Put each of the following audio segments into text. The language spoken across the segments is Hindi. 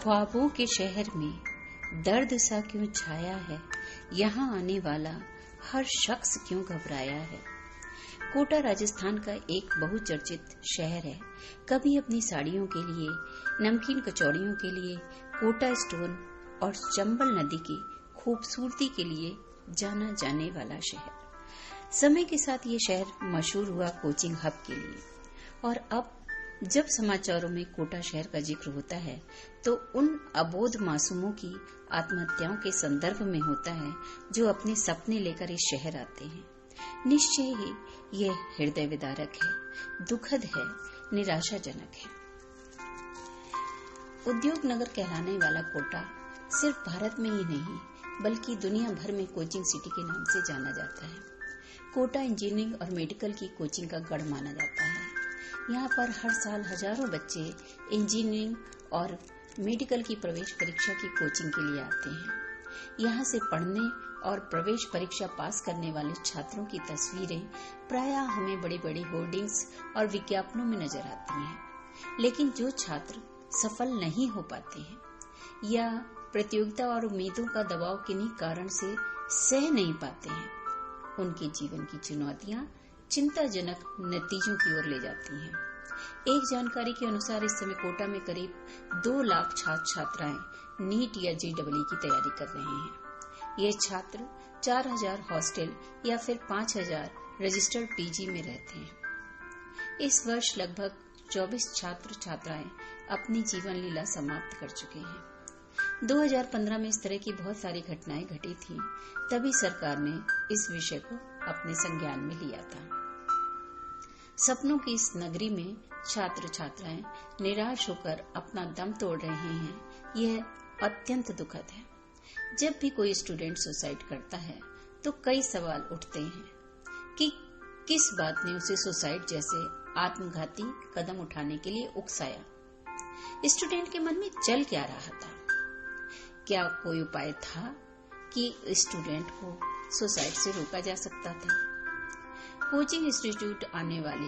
ख्वाबों के शहर में दर्द सा क्यों छाया है, यहाँ आने वाला हर शख्स क्यों घबराया है। कोटा राजस्थान का एक बहुचर्चित शहर है। कभी अपनी साड़ियों के लिए, नमकीन कचौड़ियों के लिए, कोटा स्टोन और चंबल नदी की खूबसूरती के लिए जाना जाने वाला शहर। समय के साथ ये शहर मशहूर हुआ कोचिंग हब के लिए, और अब जब समाचारों में कोटा शहर का जिक्र होता है तो उन अबोध मासूमों की आत्महत्याओं के संदर्भ में होता है जो अपने सपने लेकर इस शहर आते हैं। निश्चय ही यह हृदय विदारक है, दुखद है, निराशाजनक है। उद्योग नगर कहलाने वाला कोटा सिर्फ भारत में ही नहीं बल्कि दुनिया भर में कोचिंग सिटी के नाम से जाना जाता है। कोटा इंजीनियरिंग और मेडिकल की कोचिंग का गढ़ माना जाता है। यहाँ पर हर साल हजारों बच्चे इंजीनियरिंग और मेडिकल की प्रवेश परीक्षा की कोचिंग के लिए आते हैं। यहाँ से पढ़ने और प्रवेश परीक्षा पास करने वाले छात्रों की तस्वीरें प्रायः हमें बड़ी बड़ी होर्डिंग्स और विज्ञापनों में नजर आती हैं। लेकिन जो छात्र सफल नहीं हो पाते हैं या प्रतियोगिता और उम्मीदों का दबाव किन्हीं कारण से सह नहीं पाते हैं, उनके जीवन की चुनौतियां चिंताजनक नतीजों की ओर ले जाती हैं। एक जानकारी के अनुसार इस समय कोटा में करीब 2 लाख छात्र छात्राएं नीट या JEE की तैयारी कर रहे हैं। ये छात्र 4000 हॉस्टल या फिर 5000 रजिस्टर्ड PG में रहते हैं। इस वर्ष लगभग 24 छात्र छात्राएं अपनी जीवन लीला समाप्त कर चुके हैं। 2015 में इस तरह की बहुत सारी घटनाएं घटी थी, तभी सरकार ने इस विषय को अपने संज्ञान में लिया था। सपनों की इस नगरी में छात्र छात्राएं निराश होकर अपना दम तोड़ रहे हैं, यह अत्यंत दुखद है। जब भी कोई स्टूडेंट सुसाइड करता है तो कई सवाल उठते हैं कि किस बात ने उसे सुसाइड जैसे आत्मघाती कदम उठाने के लिए उकसाया। स्टूडेंट के मन में चल क्या रहा था? क्या कोई उपाय था कि स्टूडेंट को सुसाइड से रोका जा सकता था? कोचिंग इंस्टीट्यूट आने वाले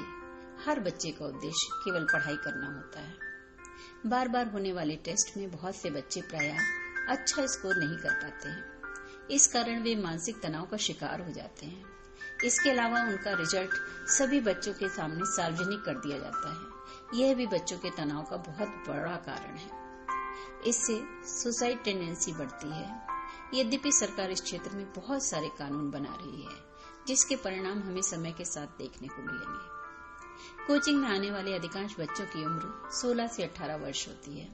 हर बच्चे का उद्देश्य केवल पढ़ाई करना होता है। बार बार होने वाले टेस्ट में बहुत से बच्चे प्रायः अच्छा स्कोर नहीं कर पाते हैं। इस कारण वे मानसिक तनाव का शिकार हो जाते हैं। इसके अलावा उनका रिजल्ट सभी बच्चों के सामने सार्वजनिक कर दिया जाता है। यह भी बच्चों के तनाव का बहुत बड़ा कारण है। इससे सुसाइड टेंडेंसी बढ़ती है। यद्यपि सरकार इस क्षेत्र में बहुत सारे कानून बना रही है, जिसके परिणाम हमें समय के साथ देखने को मिलेंगे। कोचिंग में आने वाले अधिकांश बच्चों की उम्र 16 से 18 वर्ष होती है।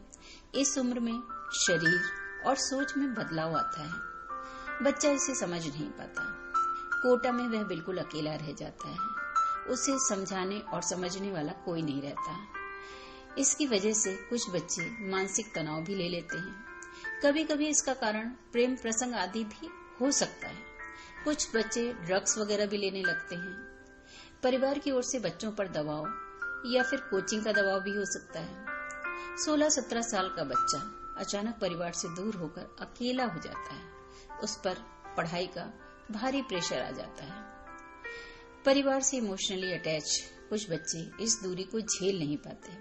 इस उम्र में शरीर और सोच में बदलाव आता है। बच्चा इसे समझ नहीं पाता। कोटा में वह बिल्कुल अकेला रह जाता है। उसे समझाने और समझने वाला कोई नहीं रहता। इसकी वजह से कुछ बच्चे मानसिक तनाव भी ले लेते हैं। कभी कभी इसका कारण प्रेम प्रसंग आदि भी हो सकता है। कुछ बच्चे ड्रग्स वगैरह भी लेने लगते हैं। परिवार की ओर से बच्चों पर दबाव या फिर कोचिंग का दबाव भी हो सकता है। 16-17 साल का बच्चा अचानक परिवार से दूर होकर अकेला हो जाता है। उस पर पढ़ाई का भारी प्रेशर आ जाता है। परिवार से इमोशनली अटैच कुछ बच्चे इस दूरी को झेल नहीं पाते।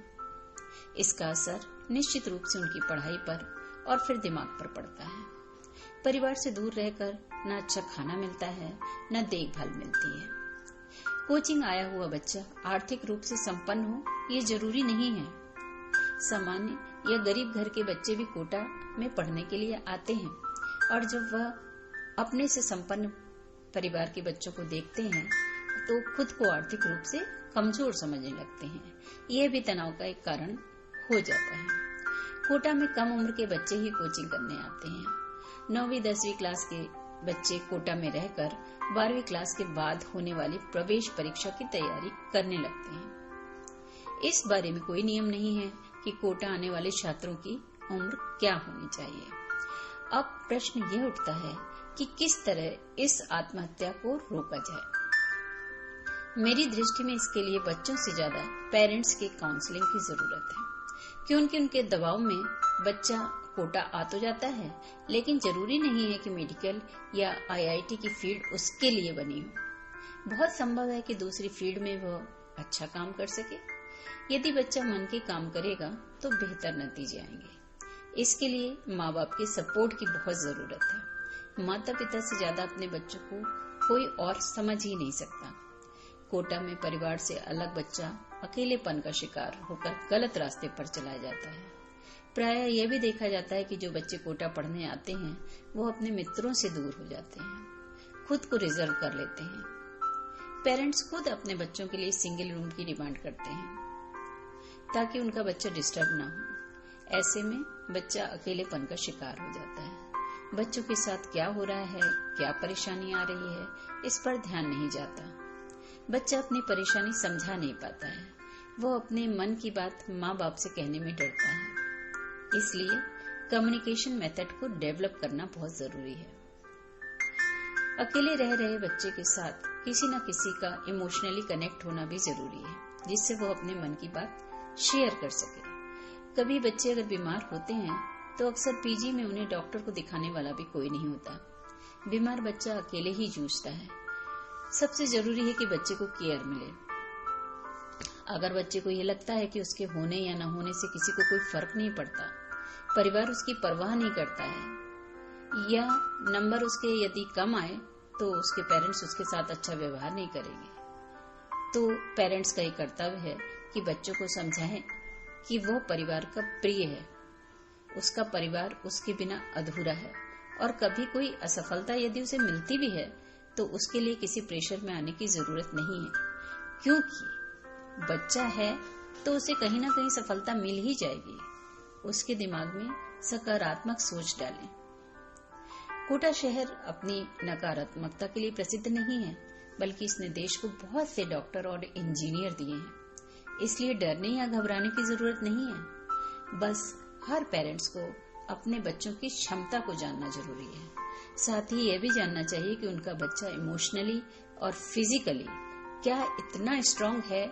इसका असर निश्चित रूप से उनकी पढ़ाई पर और फिर दिमाग पर पड़ता है। परिवार से दूर रहकर न अच्छा खाना मिलता है, न देखभाल मिलती है। कोचिंग आया हुआ बच्चा आर्थिक रूप से संपन्न हो, ये जरूरी नहीं है। सामान्य या गरीब घर के बच्चे भी कोटा में पढ़ने के लिए आते हैं, और जब वह अपने से संपन्न परिवार के बच्चों को देखते हैं तो खुद को आर्थिक रूप से कमजोर समझने लगते हैं। यह भी तनाव का एक कारण हो जाता है। कोटा में कम उम्र के बच्चे ही कोचिंग करने आते हैं। 9वीं-10वीं क्लास के बच्चे कोटा में रहकर 12वीं क्लास के बाद होने वाली प्रवेश परीक्षा की तैयारी करने लगते हैं। इस बारे में कोई नियम नहीं है कि कोटा आने वाले छात्रों की उम्र क्या होनी चाहिए। अब प्रश्न यह उठता है कि किस तरह इस आत्महत्या को रोका जाए। मेरी दृष्टि में इसके लिए बच्चों से ज्यादा पेरेंट्स के काउंसलिंग की जरूरत है, क्योंकि उनके दबाव में बच्चा कोटा आ तो जाता है, लेकिन जरूरी नहीं है कि मेडिकल या IIT की फील्ड उसके लिए बनी हो। बहुत संभव है कि दूसरी फील्ड में वह अच्छा काम कर सके। यदि बच्चा मन के काम करेगा तो बेहतर नतीजे आएंगे। इसके लिए माँ बाप के सपोर्ट की बहुत जरूरत है। माता पिता से ज्यादा अपने बच्चों को कोई और समझ ही नहीं सकता। कोटा में परिवार से अलग बच्चा अकेलेपन का शिकार होकर गलत रास्ते पर चला जाता है। प्रायः यह भी देखा जाता है कि जो बच्चे कोटा पढ़ने आते हैं वो अपने मित्रों से दूर हो जाते हैं, खुद को रिजर्व कर लेते हैं। पेरेंट्स खुद अपने बच्चों के लिए सिंगल रूम की डिमांड करते हैं ताकि उनका बच्चा डिस्टर्ब ना हो। ऐसे में बच्चा अकेलेपन का शिकार हो जाता है। बच्चों के साथ क्या हो रहा है, क्या परेशानी आ रही है, इस पर ध्यान नहीं जाता। बच्चा अपनी परेशानी समझा नहीं पाता है। वो अपने मन की बात माँ बाप से कहने में डरता है। इसलिए कम्युनिकेशन मेथड को डेवलप करना बहुत जरूरी है। अकेले रह रहे बच्चे के साथ किसी न किसी का इमोशनली कनेक्ट होना भी जरूरी है, जिससे वो अपने मन की बात शेयर कर सके। कभी बच्चे अगर बीमार होते हैं तो अक्सर पीजी में उन्हें डॉक्टर को दिखाने वाला भी कोई नहीं होता। बीमार बच्चा अकेले ही जूझता है। सबसे जरूरी है कि बच्चे को केयर मिले। अगर बच्चे को ये लगता है कि उसके होने या न होने से किसी को कोई फर्क नहीं पड़ता, परिवार उसकी परवाह नहीं करता है, या नंबर उसके यदि कम आए तो उसके पेरेंट्स उसके साथ अच्छा व्यवहार नहीं करेंगे, तो पेरेंट्स का ये कर्तव्य है कि बच्चों को समझाएं कि वो परिवार का प्रिय है, उसका परिवार उसके बिना अधूरा है। और कभी कोई असफलता यदि उसे मिलती भी है तो उसके लिए किसी प्रेशर में आने की जरूरत नहीं है, क्योंकि बच्चा है तो उसे कहीं ना कहीं सफलता मिल ही जाएगी। उसके दिमाग में सकारात्मक सोच डालें। कोटा शहर अपनी नकारात्मकता के लिए प्रसिद्ध नहीं है, बल्कि इसने देश को बहुत से डॉक्टर और इंजीनियर दिए हैं। इसलिए डरने या घबराने की जरूरत नहीं है। बस हर पेरेंट्स को अपने बच्चों की क्षमता को जानना जरूरी है। साथ ही यह भी जानना चाहिए कि उनका बच्चा इमोशनली और फिजिकली क्या इतना स्ट्रांग है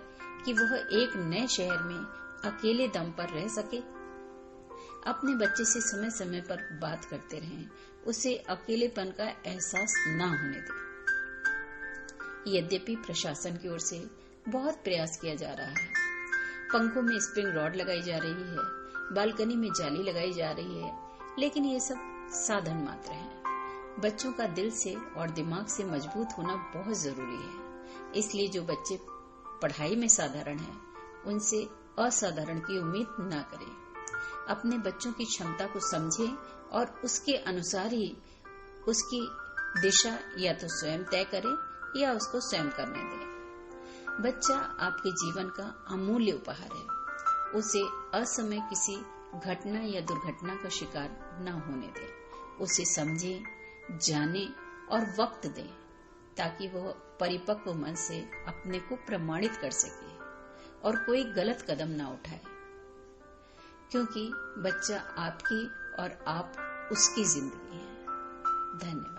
कि वह एक नए शहर में अकेले दम पर रह सके। अपने बच्चे से समय समय पर बात करते रहें, उसे अकेलेपन का एहसास न होने दें। यद्यपि प्रशासन की ओर से बहुत प्रयास किया जा रहा है, पंखों में स्प्रिंग रॉड लगाई जा रही है, बालकनी में जाली लगाई जा रही है, लेकिन ये सब साधन मात्र है। बच्चों का दिल से और दिमाग से मजबूत होना बहुत जरूरी है। इसलिए जो बच्चे पढ़ाई में साधारण हैं, उनसे असाधारण की उम्मीद न करें। अपने बच्चों की क्षमता को समझें और उसके अनुसार ही उसकी दिशा या तो स्वयं तय करें या उसको स्वयं करने दें। बच्चा आपके जीवन का अमूल्य उपहार है। उसे असमय किसी घटना या दुर्घटना का शिकार न होने दें। उसे समझें, जानें और वक्त दें, ताकि वह परिपक्व मन से अपने को प्रमाणित कर सके और कोई गलत कदम ना उठाए, क्योंकि बच्चा आपकी और आप उसकी जिंदगी है। धन्यवाद।